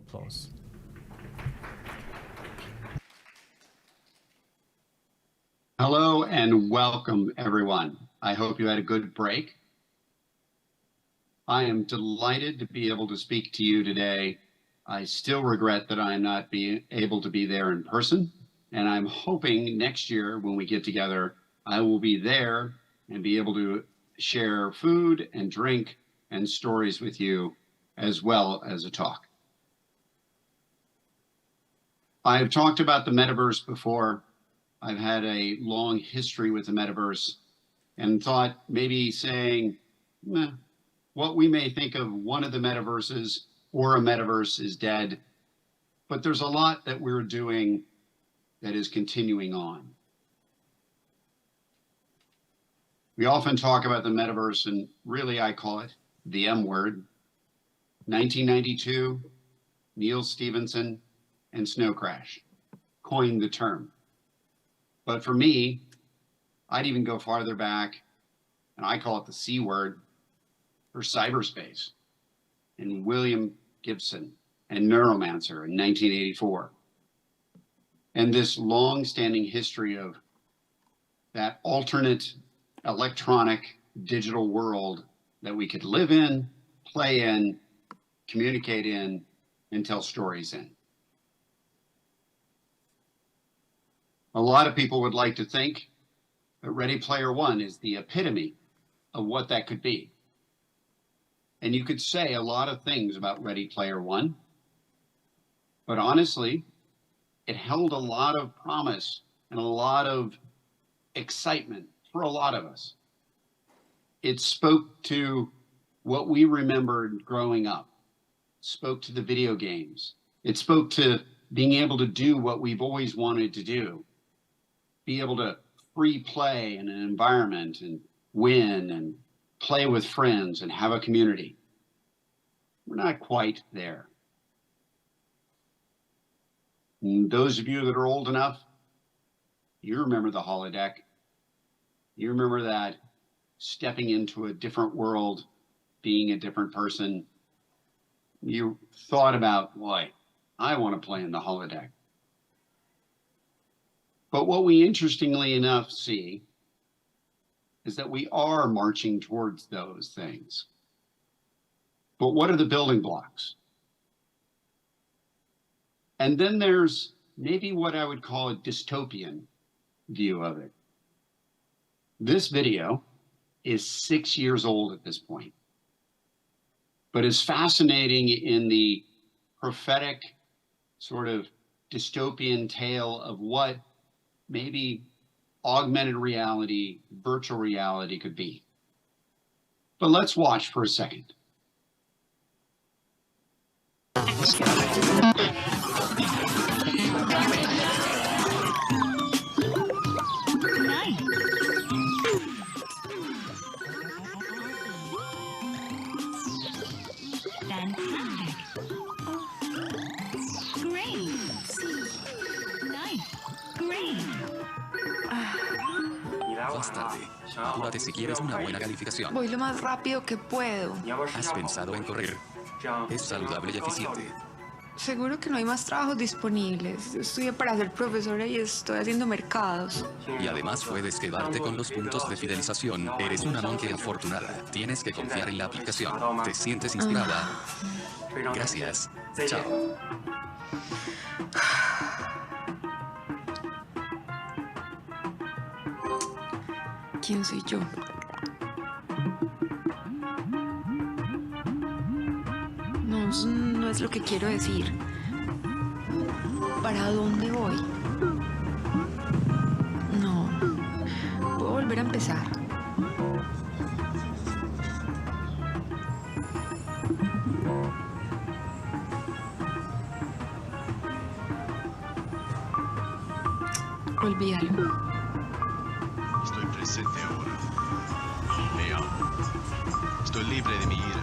applause. Hello and welcome, everyone. I hope you had a good break. I am delighted to be able to speak to you today. I still regret that I am not able to be there in person, and I'm hoping next year when we get together, I will be there and be able to share food and drink and stories with you as well as a talk. I've talked about the metaverse before. I've had a long history with the metaverse and thought maybe saying what we may think of one of the metaverses or a metaverse is dead, but there's a lot that we're doing that is continuing on. We often talk about the metaverse, and really I call it the M word. 1992, Neil Stephenson and Snow Crash coined the term. But for me, I'd even go farther back, and I call it the C word for cyberspace, and William Gibson and Neuromancer in 1984. And this long-standing history of that alternate electronic digital world that we could live in, play in, communicate in, and tell stories in. A lot of people would like to think that Ready Player One is the epitome of what that could be. And you could say a lot of things about Ready Player One, but honestly, it held a lot of promise and a lot of excitement for a lot of us. It spoke to what we remembered growing up, spoke to the video games. It spoke to being able to do what we've always wanted to do. Be able to free play in an environment and win and play with friends and have a community. We're not quite there. And those of you that are old enough, you remember the holodeck. You remember that stepping into a different world, being a different person. You thought about, boy, I want to play in the holodeck. But what we interestingly enough see is that we are marching towards those things. But what are the building blocks? And then there's maybe what I would call a dystopian view of it. This video is 6 years old at this point, but is fascinating in the prophetic sort of dystopian tale of what maybe augmented reality, virtual reality could be. But let's watch for a second. Más tarde, apúrate si quieres una buena calificación. Voy lo más rápido que puedo. ¿Has pensado en correr? Es saludable y eficiente. Seguro que no hay más trabajos disponibles. Estudié para ser profesora y estoy haciendo mercados. Y además puedes quedarte con los puntos de fidelización. Eres una monje afortunada. Tienes que confiar en la aplicación. ¿Te sientes inspirada? Gracias. Chao. ¿Quién soy yo? No, eso no es lo que quiero decir. ¿Para dónde voy? No. Puedo volver a empezar. Olvídalo. Estoy presente ahora. Me amo. Estoy libre de mi ira.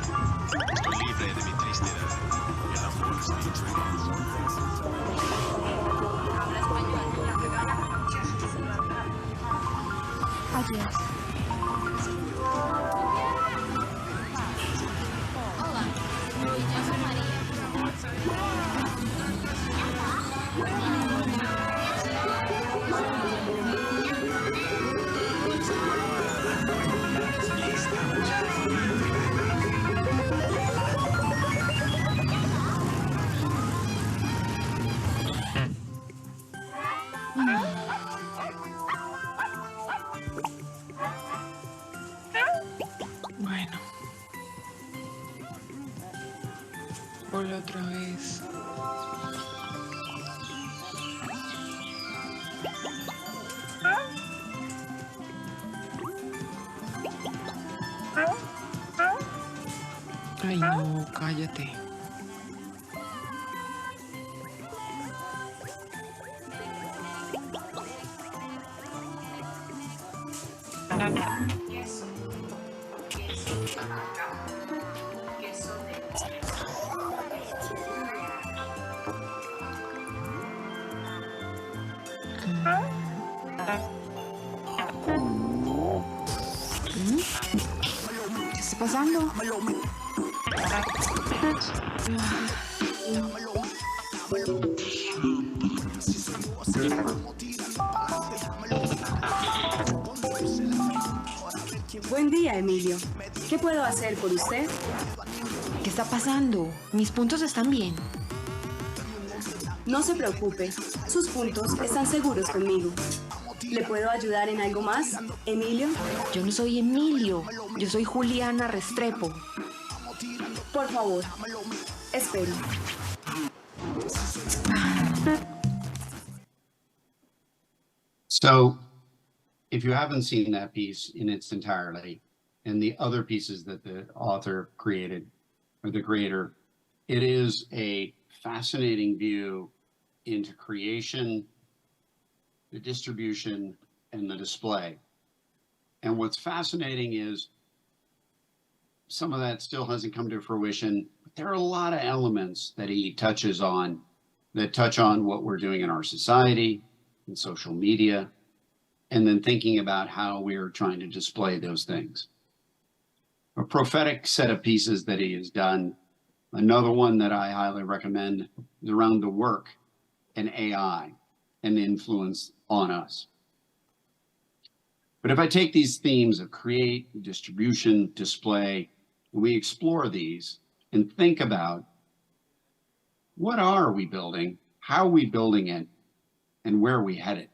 Estoy libre de mi tristeza. El amor es mi experiencia. Adiós. Hola, me llamo María. la otra vez. Ay, no, cállate. ¿Qué está pasando? Buen día, Emilio. ¿Qué puedo hacer por usted? ¿Qué está pasando? Mis puntos están bien. No se preocupe, sus puntos están seguros conmigo. ¿Le puedo ayudar en algo más, Emilio? Yo no soy Emilio, yo soy Juliana Restrepo. Por favor, espere. So, if you haven't seen that piece in its entirety and the other pieces that the author created or the creator, it is a fascinating view into creation, the distribution, and the display. And what's fascinating is some of that still hasn't come to fruition, but there are a lot of elements that he touches on that touch on what we're doing in our society, in social media, and then thinking about how we're trying to display those things. A prophetic set of pieces that he has done. Another one that I highly recommend is around the work and AI and the influence on us. But if I take these themes of create, distribution, display, and we explore these and think about what are we building, how are we building it, and where are we headed?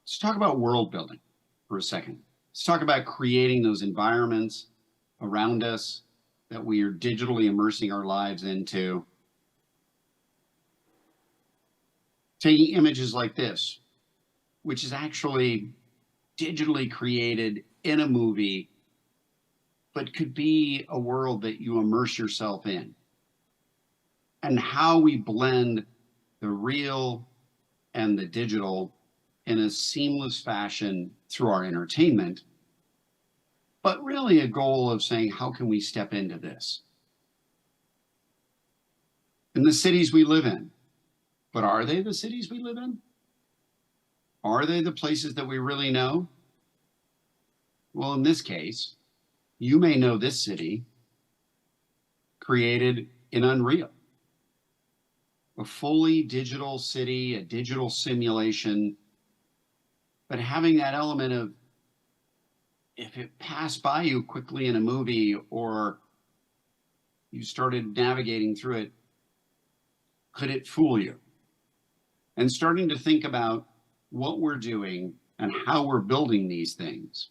Let's talk about world building for a second. Let's talk about creating those environments around us that we are digitally immersing our lives into. Taking images like this, which is actually digitally created in a movie, but could be a world that you immerse yourself in. And how we blend the real and the digital in a seamless fashion through our entertainment, but really a goal of saying, how can we step into this? In the cities we live in, but are they the cities we live in? Are they the places that we really know? Well, in this case, you may know this city created in Unreal, a fully digital city, a digital simulation, but having that element of, if it passed by you quickly in a movie or you started navigating through it, could it fool you? And starting to think about what we're doing and how we're building these things.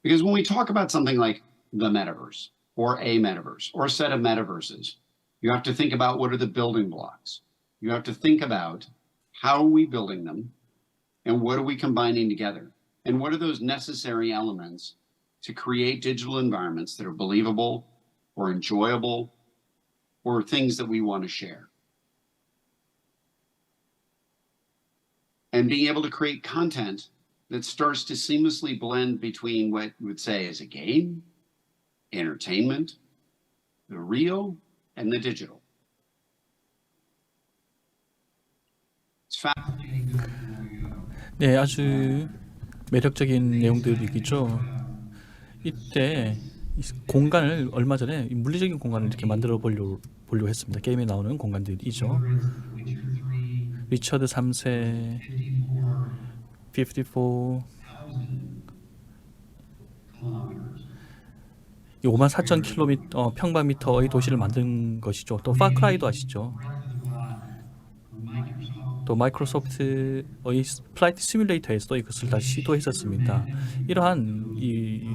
Because when we talk about something like the metaverse or a metaverse or a set of metaverses, you have to think about what are the building blocks. You have to think about how are we building them and what are we combining together? And what are those necessary elements to create digital environments that are believable or enjoyable or things that we want to share? And being able to create content that starts to seamlessly blend between what we would say is a game, entertainment, the real, and the digital. It's fascinating. 네, 아주 매력적인 내용들이죠. 이때 이 공간을 얼마 전에 이 물리적인 공간을 이렇게 만들어 보려고 했습니다. 게임에 나오는 공간들이죠. 리처드 3세, 54, 이 54,000km 평방미터의 도시를 만든 것이죠. 또 파크라이도 아시죠? 또 마이크로소프트의 플라이트 시뮬레이터에서도 이것을 다시 시도했었습니다. 이러한 이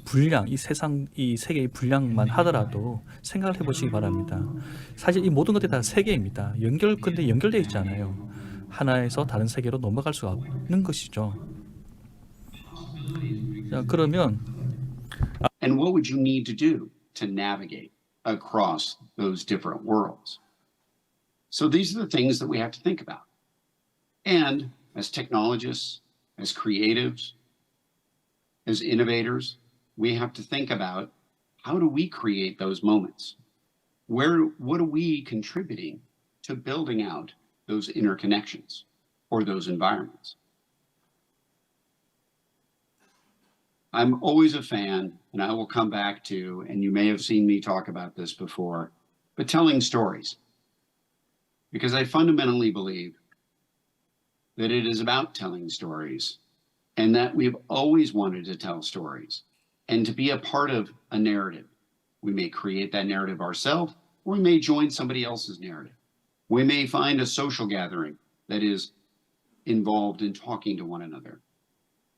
분량, 이 세계의 분량만 하더라도 생각을 해보시기 바랍니다. 사실 이 모든 것들이 다 세계입니다. 근데 연결되어 있잖아요. 하나에서 다른 세계로 넘어갈 수 없는 것이죠. 자, 그러면 And what would you need to do to navigate across those different worlds? So these are the things that we have to think about. And as technologists, as creatives, as innovators, we have to think about, how do we create those moments? What are we contributing to building out those interconnections or those environments? I'm always a fan, and I will come back to, and you may have seen me talk about this before, but telling stories. Because I fundamentally believe that it is about telling stories, and that we've always wanted to tell stories and to be a part of a narrative. We may create that narrative ourselves, or we may join somebody else's narrative. We may find a social gathering that is involved in talking to one another.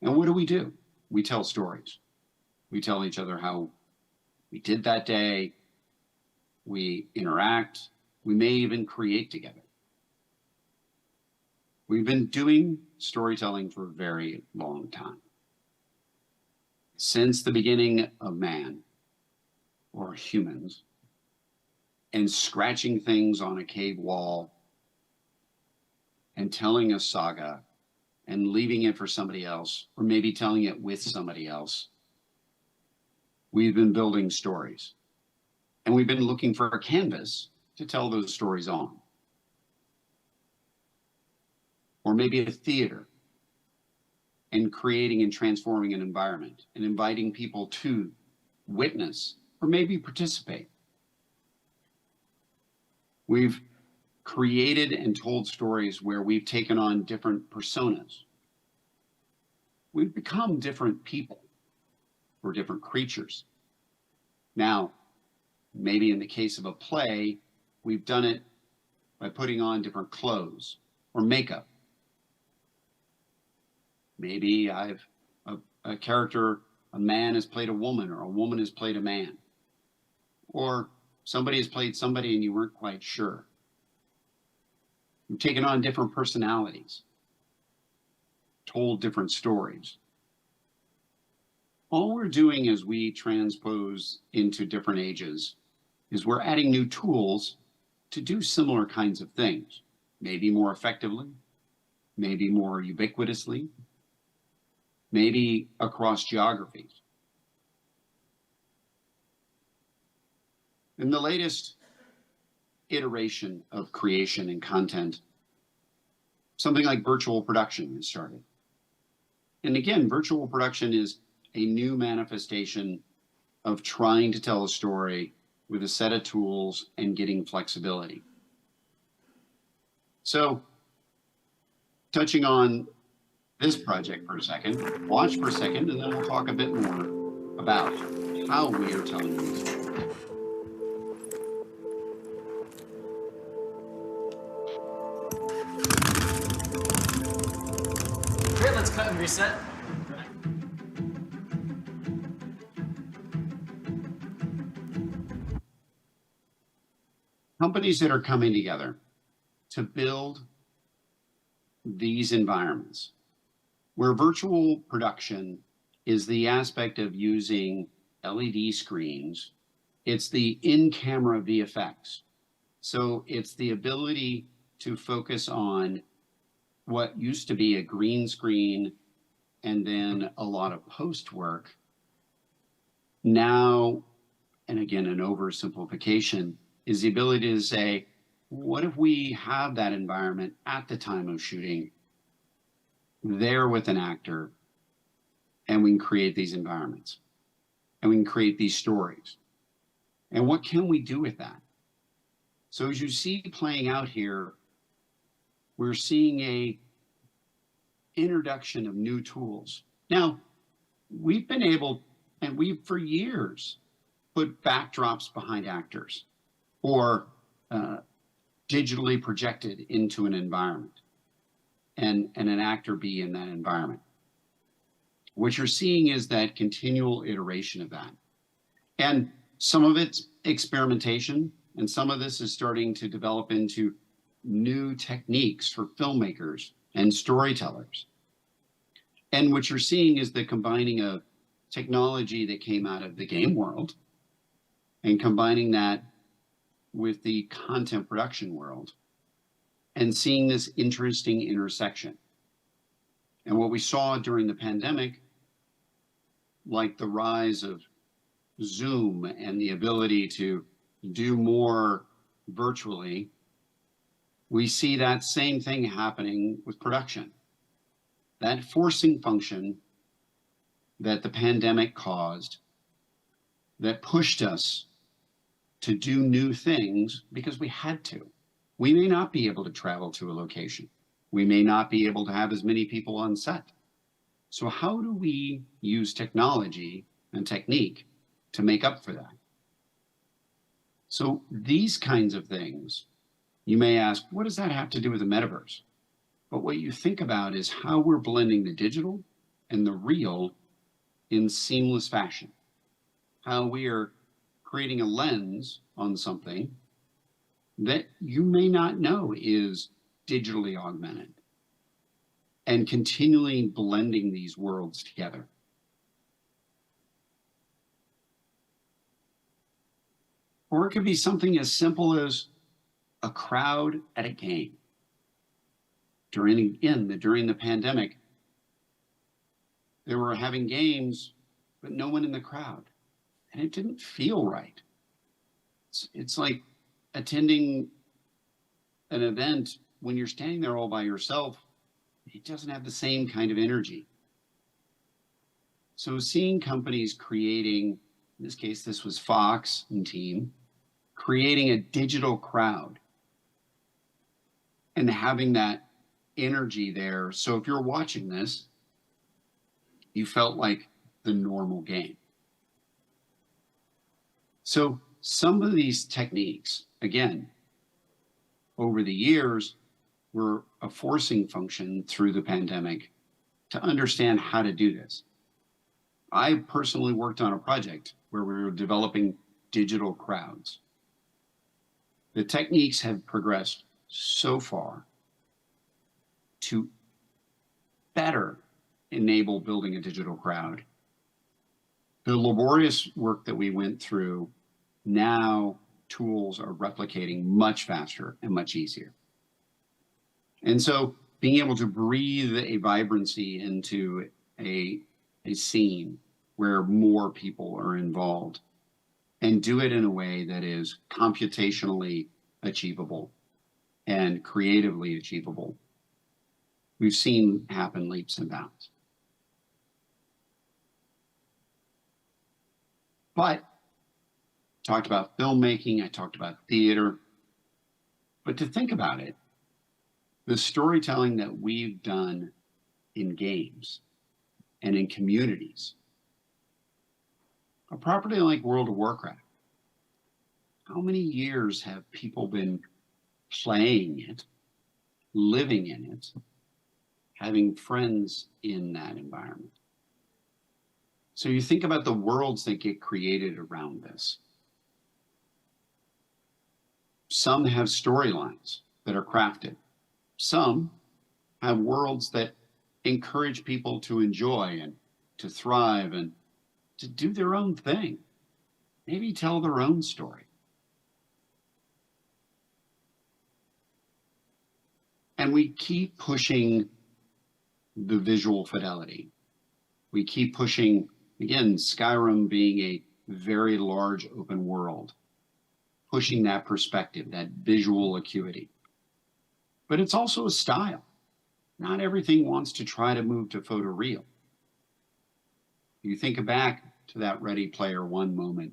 And what do? We tell stories. We tell each other how we did that day. We interact. We may even create together. We've been doing storytelling for a very long time. Since the beginning of man, or humans, and scratching things on a cave wall and telling a saga and leaving it for somebody else, or maybe telling it with somebody else. We've been building stories, and we've been looking for a canvas to tell those stories on. Or maybe a theater, and creating and transforming an environment and inviting people to witness or maybe participate. We've created and told stories where we've taken on different personas. We've become different people or different creatures. Now, maybe in the case of a play, we've done it by putting on different clothes or makeup. Maybe a character, a man has played a woman, or a woman has played a man. Or somebody has played somebody and you weren't quite sure. We've taken on different personalities, told different stories. All we're doing as we transpose into different ages is we're adding new tools to do similar kinds of things, maybe more effectively, maybe more ubiquitously, maybe across geographies. In the latest iteration of creation and content, something like virtual production has started. And again, virtual production is a new manifestation of trying to tell a story with a set of tools and getting flexibility. So, touching on this project for a second, watch for a second, and then we'll talk a bit more about how we are telling these stories. Great, let's cut and reset. Companies that are coming together to build these environments, where virtual production is the aspect of using LED screens, it's the in-camera VFX. So it's the ability to focus on what used to be a green screen and then a lot of post work. Now, and again, an oversimplification, is the ability to say, what if we have that environment at the time of shooting there with an actor, and we can create these environments, and we can create these stories. And what can we do with that? So as you see playing out here, we're seeing a introduction of new tools. Now, we've been able, and we've for years put backdrops behind actors, or digitally projected into an environment, and an actor be in that environment. what you're seeing is that continual iteration of that. And some of it's experimentation, and some of this is starting to develop into new techniques for filmmakers and storytellers. And what you're seeing is the combining of technology that came out of the game world and combining that with the content production world and seeing this interesting intersection. And what we saw during the pandemic, like the rise of Zoom and the ability to do more virtually, we see that same thing happening with production. That forcing function that the pandemic caused, that pushed us to do new things because we had to. We may not be able to travel to a location. We may not be able to have as many people on set. So how do we use technology and technique to make up for that? So these kinds of things, you may ask, what does that have to do with the metaverse? But what you think about is how we're blending the digital and the real in seamless fashion. How we are creating a lens on something that you may not know is digitally augmented, and continually blending these worlds together. Or it could be something as simple as a crowd at a game. During the pandemic, they were having games, but no one in the crowd. And it didn't feel right. It's like attending an event when you're standing there all by yourself. It doesn't have the same kind of energy. So seeing companies creating, in this case, this was Fox and team, creating a digital crowd and having that energy there. So if you're watching this, you felt like the normal game. So some of these techniques, again, over the years, were a forcing function through the pandemic to understand how to do this. I personally worked on a project where we were developing digital crowds. The techniques have progressed so far to better enable building a digital crowd. The laborious work that we went through, now tools are replicating much faster and much easier. And so being able to breathe a vibrancy into a scene where more people are involved and do it in a way that is computationally achievable and creatively achievable, we've seen happen leaps and bounds. But talked about filmmaking, I talked about theater, but to think about it, the storytelling that we've done in games and in communities, a property like World of Warcraft, how many years have people been playing it, living in it, having friends in that environment? So you think about the worlds that get created around this. Some have storylines that are crafted. Some have worlds that encourage people to enjoy and to thrive and to do their own thing, maybe tell their own story. And we keep pushing the visual fidelity. We keep pushing, again, Skyrim being a very large open world, pushing that perspective, that visual acuity. But it's also a style. Not everything wants to try to move to photoreal. You think back to that Ready Player One moment,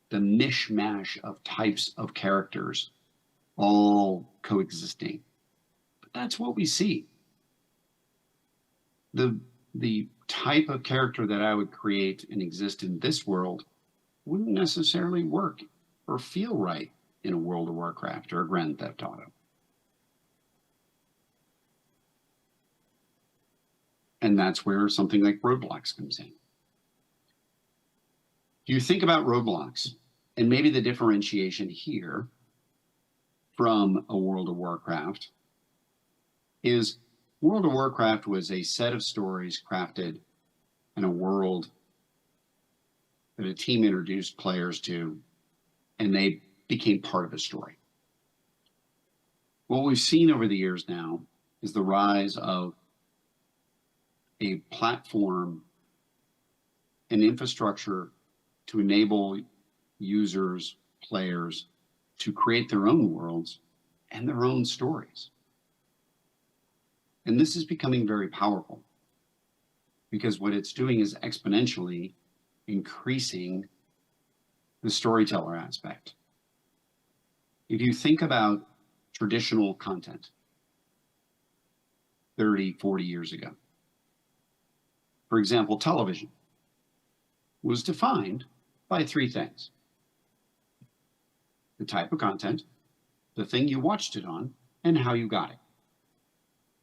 the mishmash of types of characters all coexisting. But that's what we see. The type of character that I would create and exist in this world wouldn't necessarily work or feel right in a World of Warcraft or a Grand Theft Auto. And that's where something like Roblox comes in. You think about Roblox, and maybe the differentiation here from a World of Warcraft is World of Warcraft was a set of stories crafted in a world that a team introduced players to, and they became part of a story. What we've seen over the years now is the rise of a platform, an infrastructure to enable users, players, to create their own worlds and their own stories. And this is becoming very powerful because what it's doing is exponentially increasing the storyteller aspect. If you think about traditional content 30, 40 years ago, for example, television was defined by three things: the type of content, the thing you watched it on, and how you got it.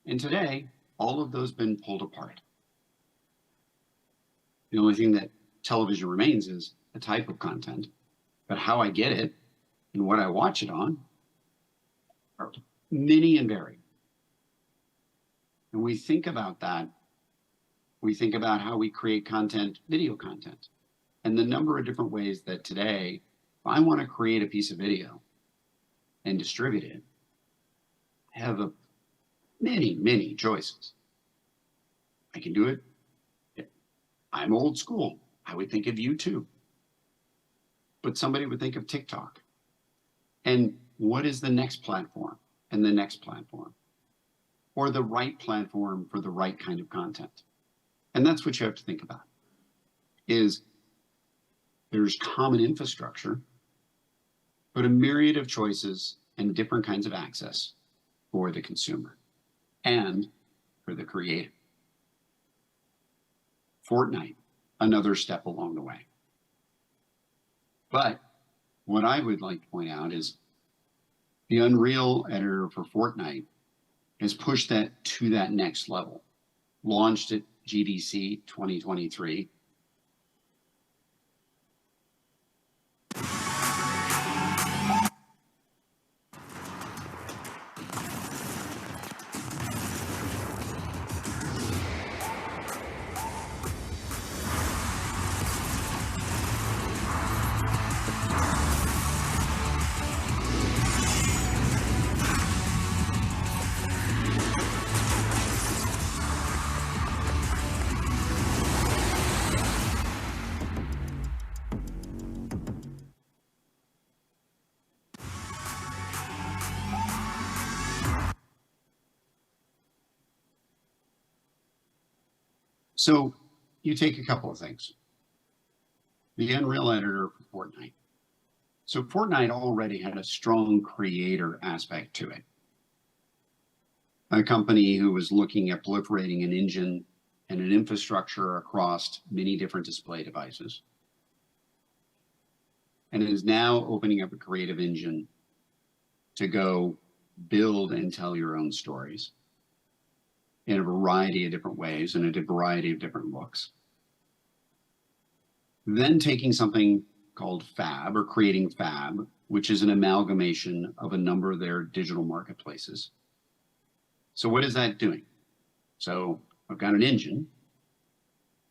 And today, all of those have been pulled apart. The only thing that television remains is a type of content, but how I get it and what I watch it on are many and varied. And we think about that. We think about how we create content, video content, and the number of different ways that today, if I want to create a piece of video and distribute it, I have many choices. I can do it. I'm old school. I would think of YouTube, but somebody would think of TikTok. And what is the next platform and the next platform, or the right platform for the right kind of content? And that's what you have to think about, is there's common infrastructure, but a myriad of choices and different kinds of access for the consumer and for the creator. Fortnite, another step along the way. But what I would like to point out is the Unreal editor for Fortnite has pushed that to that next level, launched at GDC 2023. So you take a couple of things. The Unreal editor for Fortnite. So Fortnite already had a strong creator aspect to it. A company who was looking at proliferating an engine and an infrastructure across many different display devices. And it is now opening up a creative engine to go build and tell your own stories in a variety of different ways and a variety of different looks. Then taking something called Fab, or creating Fab, which is an amalgamation of a number of their digital marketplaces. So what is that doing? So I've got an engine,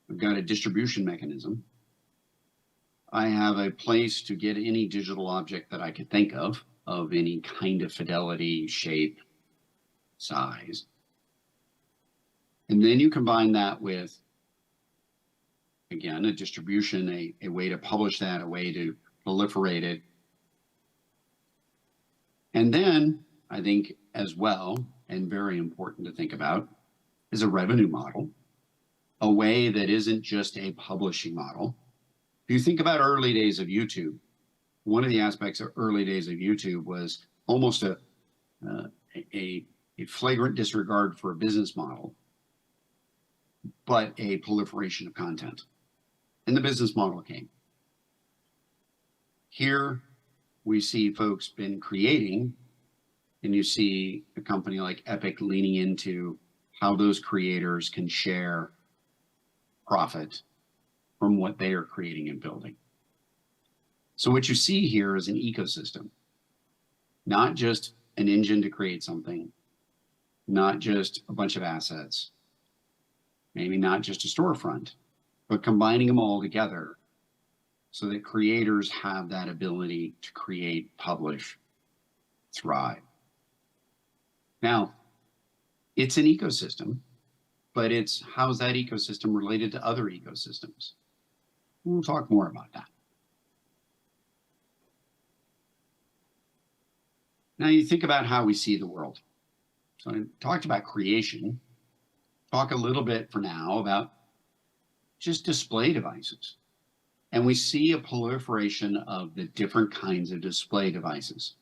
I've got a distribution mechanism, I have a place to get any digital object that I could think of any kind of fidelity, shape, size. And then you combine that with, again, a distribution, a way to publish that, a way to proliferate it. And then I think as well, and very important to think about, is a revenue model, a way that isn't just a publishing model. If you think about early days of YouTube, one of the aspects of early days of YouTube was almost a flagrant disregard for a business model, but a proliferation of content. And the business model came. Here we see folks been creating, and you see a company like Epic leaning into how those creators can share profit from what they are creating and building. So what you see here is an ecosystem, not just an engine to create something, not just a bunch of assets, maybe not just a storefront, but combining them all together so that creators have that ability to create, publish, thrive. Now, it's an ecosystem, but it's how's that ecosystem related to other ecosystems? We'll talk more about that. Now you think about how we see the world. So I talked about creation. Talk a little bit for now about just display devices. And we see a proliferation of the different kinds of display devices.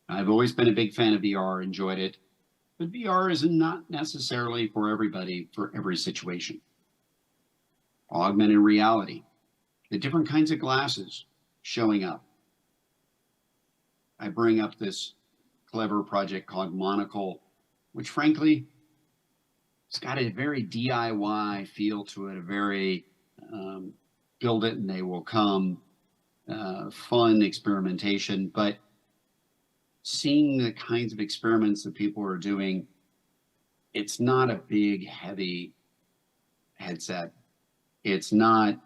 I've always been a big fan of VR, enjoyed it, but VR is not necessarily for everybody, for every situation. Augmented reality, the different kinds of glasses showing up. I bring up this clever project called Monocle, which frankly, it's got a very DIY feel to it, a very build it and they will come, fun experimentation. But seeing the kinds of experiments that people are doing, it's not a big, heavy headset. It's not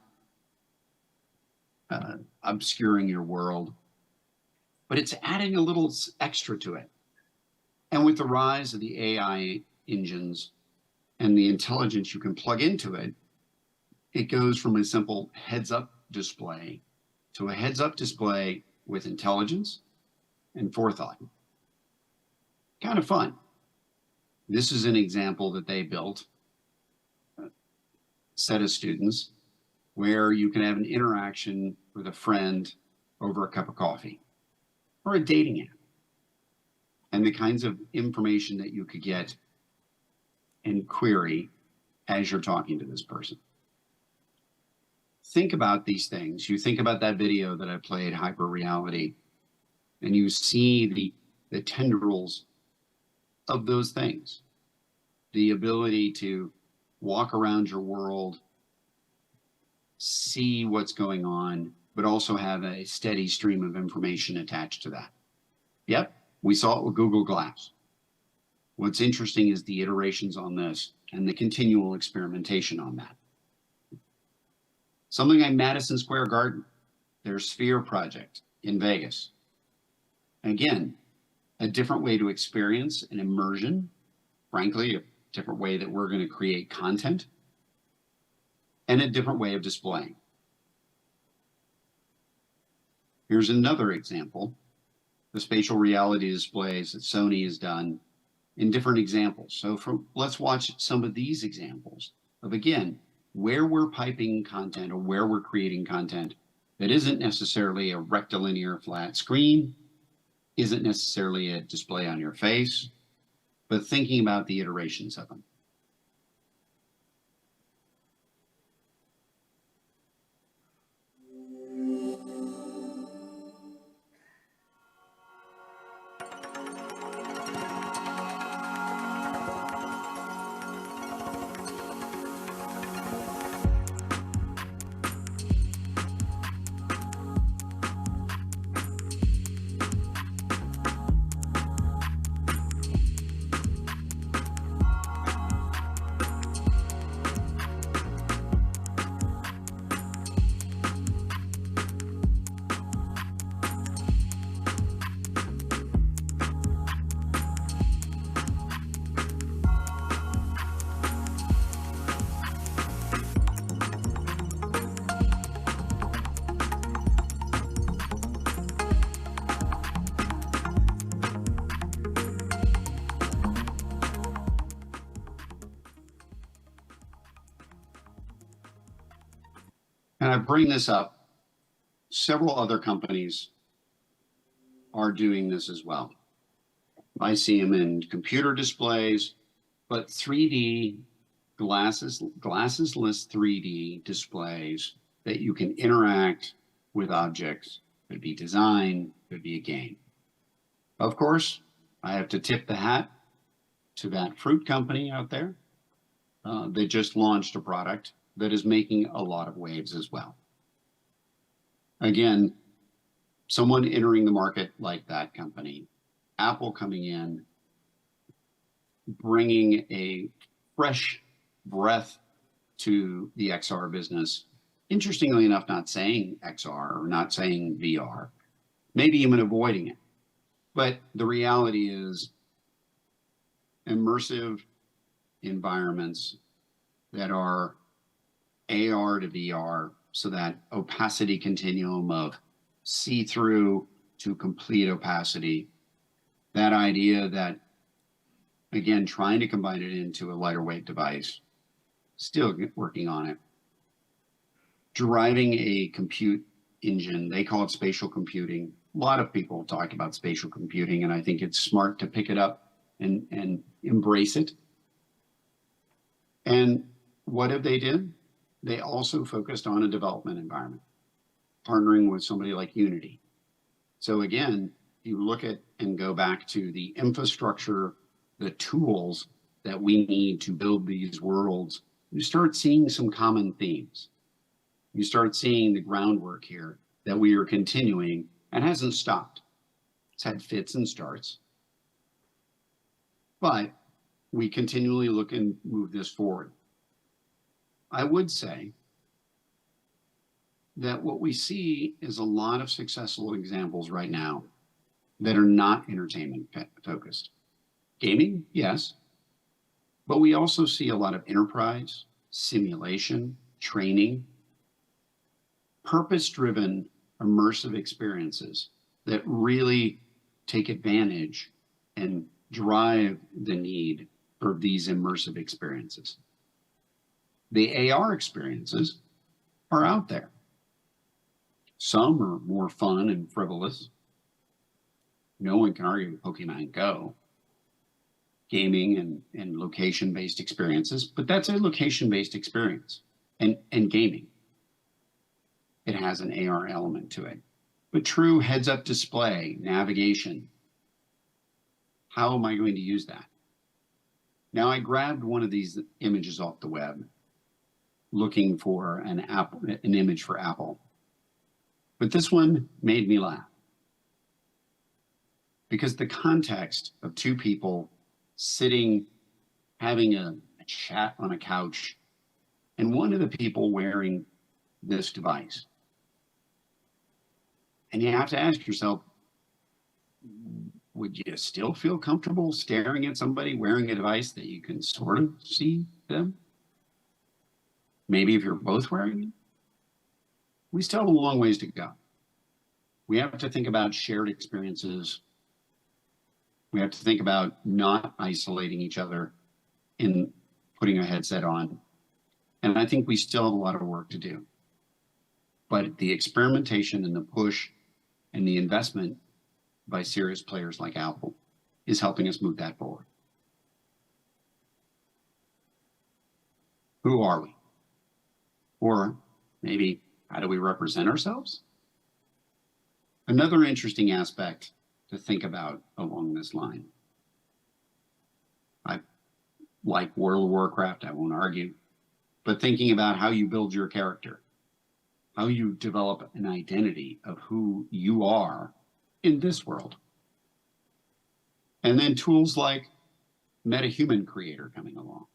obscuring your world, but it's adding a little extra to it. And with the rise of the AI engines and the intelligence you can plug into it, it goes from a simple heads-up display to a heads-up display with intelligence and forethought. Kind of fun. This is an example that they built, a set of students, where you can have an interaction with a friend over a cup of coffee or a dating app, and the kinds of information that you could get and query as you're talking to this person. Think about these things. You think about that video that I played, Hyper Reality, and you see the tendrils of those things. The ability to walk around your world, see what's going on, but also have a steady stream of information attached to that. Yep, we saw it with Google Glass. What's interesting is the iterations on this and the continual experimentation on that. Something like Madison Square Garden, their Sphere project in Vegas. Again, a different way to experience an immersion, frankly, a different way that we're going to create content, and a different way of displaying. Here's another example, the spatial reality displays that Sony has done in different examples. So let's watch some of these examples of, again, where we're piping content or where we're creating content that isn't necessarily a rectilinear flat screen, isn't necessarily a display on your face, but thinking about the iterations of them. And I bring this up, several other companies are doing this as well. I see them in computer displays, but 3D glassesless 3D displays that you can interact with objects. Could be design, could be a game. Of course, I have to tip the hat to that fruit company out there. They just launched a product that is making a lot of waves as well. Again, someone entering the market like that company, Apple coming in, bringing a fresh breath to the XR business. Interestingly enough, not saying XR or not saying VR, maybe even avoiding it. But the reality is immersive environments that are AR to VR, so that opacity continuum of see-through to complete opacity, that idea that, again, trying to combine it into a lighter weight device, still working on it. Driving a compute engine, they call it spatial computing. A lot of people talk about spatial computing, and I think it's smart to pick it up and embrace it. And what have they done? They also focused on a development environment, partnering with somebody like Unity. So again, you look at and go back to the infrastructure, the tools that we need to build these worlds, you start seeing some common themes. You start seeing the groundwork here that we are continuing and hasn't stopped. It's had fits and starts. But we continually look and move this forward. I would say that what we see is a lot of successful examples right now that are not entertainment focused. Gaming, yes, but we also see a lot of enterprise, simulation, training, purpose-driven immersive experiences that really take advantage and drive the need for these immersive experiences. The AR experiences are out there. Some are more fun and frivolous. No one can argue with Pokemon Go. Gaming and location-based experiences, but that's a location-based experience and gaming. It has an AR element to it. But true heads-up display, navigation, how am I going to use that? Now, I grabbed one of these images off the web looking for an image for Apple. But this one made me laugh because the context of two people sitting, having a chat on a couch, and one of the people wearing this device. And you have to ask yourself, would you still feel comfortable staring at somebody wearing a device that you can sort of see them? Maybe if you're both wearing it? We still have a long ways to go. We have to think about shared experiences. We have to think about not isolating each other in putting a headset on. And I think we still have a lot of work to do. But the experimentation and the push and the investment by serious players like Apple is helping us move that forward. Who are we? Or maybe, how do we represent ourselves? Another interesting aspect to think about along this line. I like World of Warcraft, I won't argue, but thinking about how you build your character, how you develop an identity of who you are in this world. And then tools like MetaHuman Creator coming along.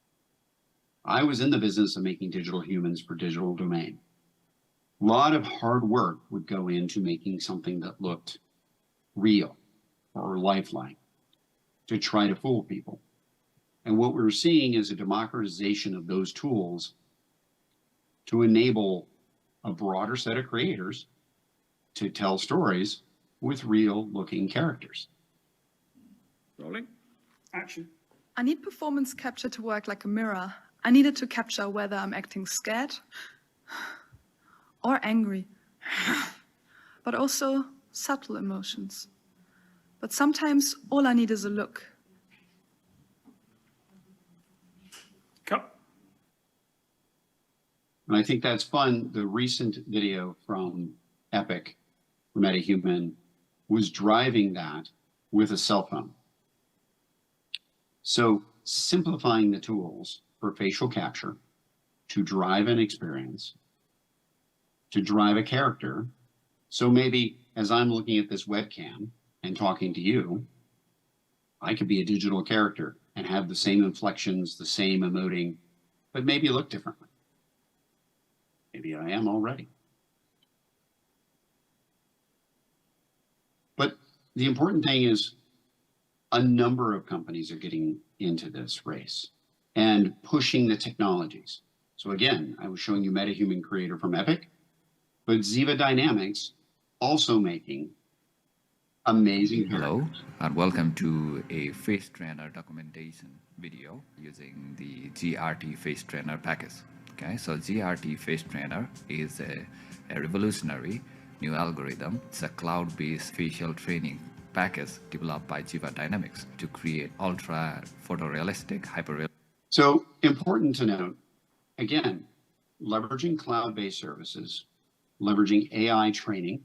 I was in the business of making digital humans for digital domain. A lot of hard work would go into making something that looked real or lifelike to try to fool people. And what we're seeing is a democratization of those tools to enable a broader set of creators to tell stories with real looking characters. Rolling. Action. I need performance capture to work like a mirror. I need it to capture whether I'm acting scared or angry, but also subtle emotions. But sometimes all I need is a look. Cut. And I think that's fun. The recent video from Epic, MetaHuman, was driving that with a cell phone. So simplifying the tools for facial capture to drive an experience, to drive a character. So maybe as I'm looking at this webcam and talking to you, I could be a digital character and have the same inflections, the same emoting, but maybe look differently. Maybe I am already. But the important thing is a number of companies are getting into this race and pushing the technologies. So again, I was showing you MetaHuman Creator from Epic, but Ziva Dynamics also making amazing Hello, characters. and welcome to a face trainer documentation video using the GRT face trainer package. Okay, so GRT face trainer is a revolutionary new algorithm. It's a cloud-based facial training package developed by Ziva Dynamics to create ultra photorealistic, hyper. So important to note, again, leveraging cloud-based services, leveraging AI training,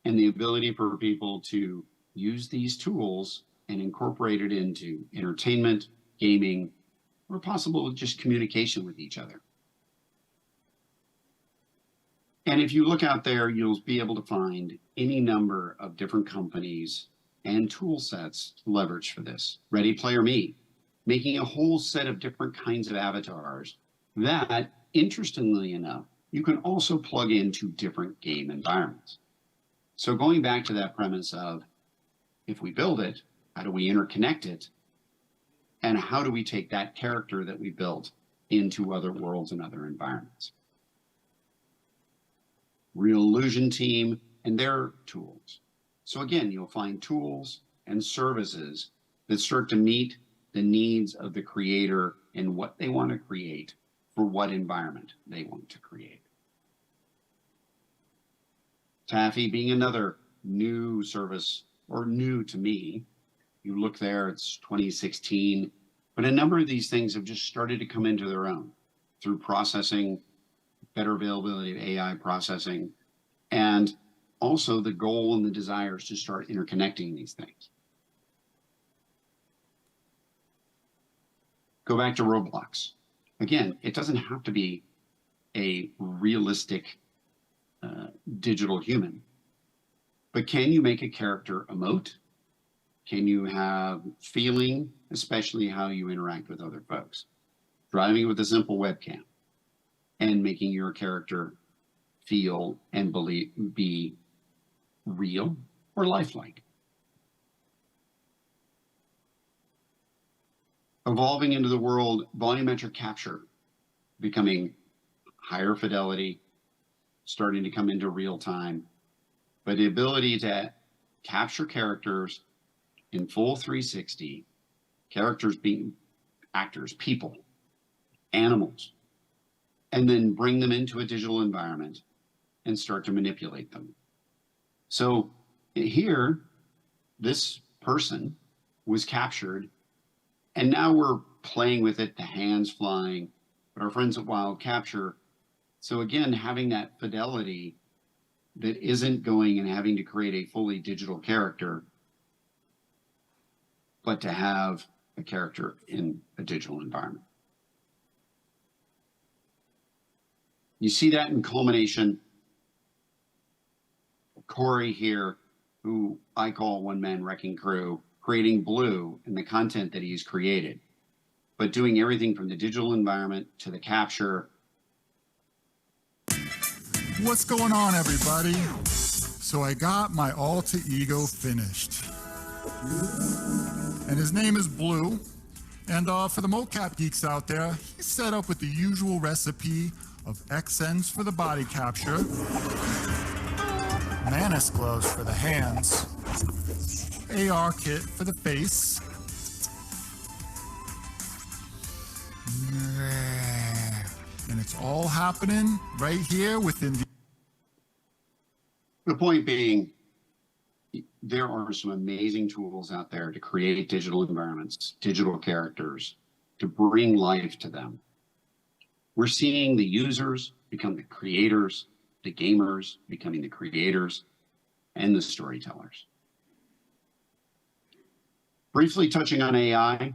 and the ability for people to use these tools and incorporate it into entertainment, gaming, or possible just communication with each other. And if you look out there, you'll be able to find any number of different companies and tool sets to leverage for this. Ready Player Me, making a whole set of different kinds of avatars that, interestingly enough, you can also plug into different game environments. So going back to that premise of, if we build it, how do we interconnect it? And how do we take that character that we built into other worlds and other environments? Real Illusion team and their tools. So again, you'll find tools and services that start to meet the needs of the creator and what they want to create for what environment they want to create. Taffy being another new service, or new to me. You look there, it's 2016, but a number of these things have just started to come into their own through processing, better availability of AI processing, and also the goal and the desires to start interconnecting these things. Go back to Roblox. Again, it doesn't have to be a realistic digital human, but can you make a character emote? Can you have feeling, especially how you interact with other folks? Driving with a simple webcam and making your character feel and be real or lifelike. Evolving into the world, volumetric capture, becoming higher fidelity, starting to come into real time, but the ability to capture characters in full 360, characters being actors, people, animals, and then bring them into a digital environment and start to manipulate them. So here, this person was captured, and now we're playing with it, the hands flying, but our friends at Wild Capture. So again, having that fidelity that isn't going and having to create a fully digital character, but to have a character in a digital environment. You see that in culmination. Corey here, who I call one-man wrecking crew, creating Blue and the content that he's created, but doing everything from the digital environment to the capture. What's going on, everybody? So I got my alter ego finished. And his name is Blue. And for the mocap geeks out there, he's set up with the usual recipe of XNs for the body capture, Manus gloves for the hands, AR kit for the face, and it's all happening right here within The point being, there are some amazing tools out there to create digital environments, digital characters, to bring life to them. We're seeing the users become the creators, the gamers becoming the creators, and the storytellers. Briefly touching on AI,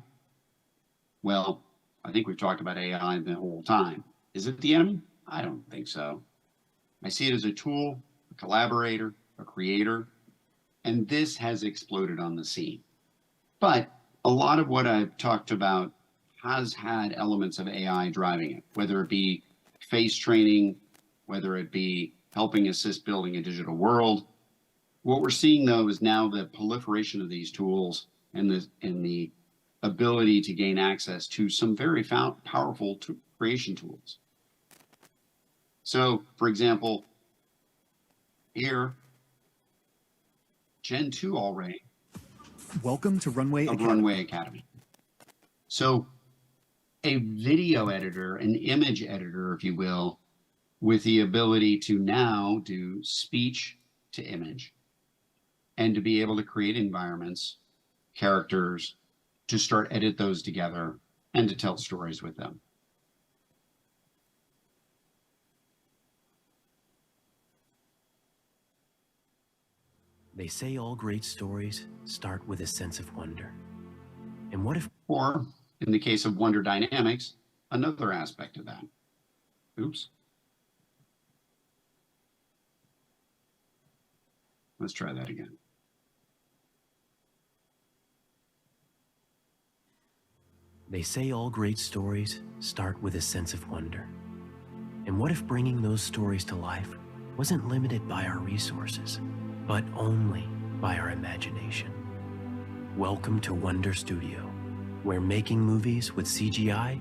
Well, I think we've talked about AI the whole time. Is it the enemy? I don't think so. I see it as a tool, a collaborator, a creator, and this has exploded on the scene. But a lot of what I've talked about has had elements of AI driving it, whether it be face training, whether it be helping assist building a digital world. What we're seeing, though, is now the proliferation of these tools and the ability to gain access to some very powerful creation tools. So, for example, here, Gen 2 already. Welcome to Runway Academy. Runway Academy. So, a video editor, an image editor, if you will, with the ability to now do speech to image and to be able to create environments, characters, to start edit those together and to tell stories with them. They say all great stories start with a sense of wonder. And what if... Or, in the case of Wonder Dynamics, another aspect of that. Oops. Let's try that again. They say all great stories start with a sense of wonder. And what if bringing those stories to life wasn't limited by our resources, but only by our imagination? Welcome to Wonder Studio, where making movies with CGI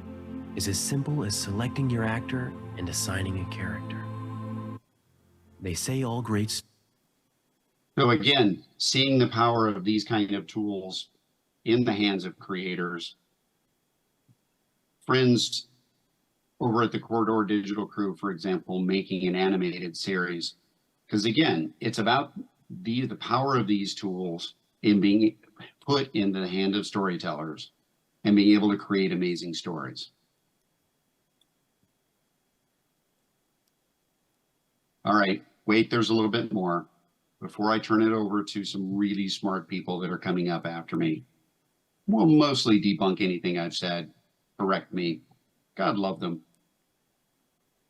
is as simple as selecting your actor and assigning a character. They say all great... So again, seeing the power of these kind of tools in the hands of creators. Friends over at the Corridor Digital Crew, for example, making an animated series. Because again, it's about the power of these tools in being put in the hand of storytellers and being able to create amazing stories. All right, wait, there's a little bit more. Before I turn it over to some really smart people that are coming up after me, we'll mostly debunk anything I've said, correct me. God love them.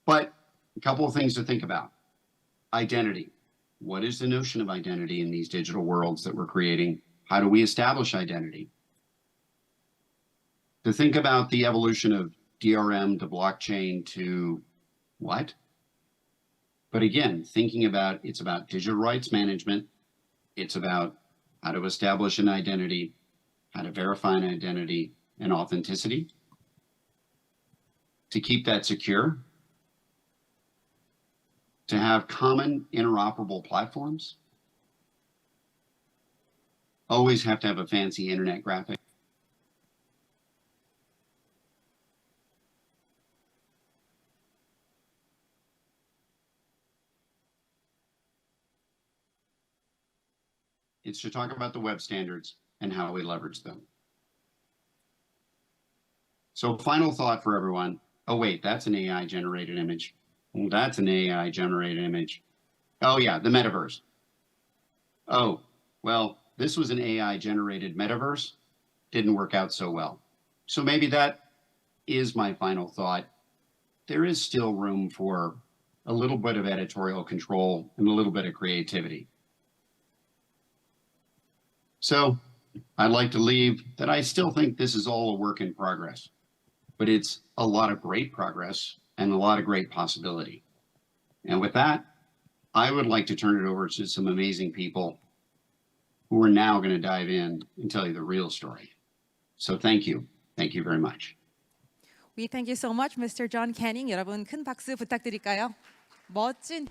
But a couple of things to think about. Identity. What is the notion of identity in these digital worlds that we're creating? How do we establish identity? To think about the evolution of DRM to blockchain to what? But again, thinking about, it's about digital rights management. It's about how to establish an identity, how to verify an identity and authenticity, to keep that secure, to have common interoperable platforms, always have to have a fancy internet graphic. It's to talk about the web standards and how we leverage them. So final thought for everyone. Oh, wait, that's an AI generated image. Well, that's an AI generated image. Oh yeah, the metaverse. Oh, well, this was an AI generated metaverse. Didn't work out so well. So maybe that is my final thought. There is still room for a little bit of editorial control and a little bit of creativity. So I'd like to leave that I still think this is all a work in progress, but it's a lot of great progress and a lot of great possibility. And with that, I would like to turn it over to some amazing people who are now going to dive in and tell you the real story. So thank you. Thank you very much. We thank you so much, Mr. John Canning. 여러분 큰 박수 부탁드릴까요? 멋진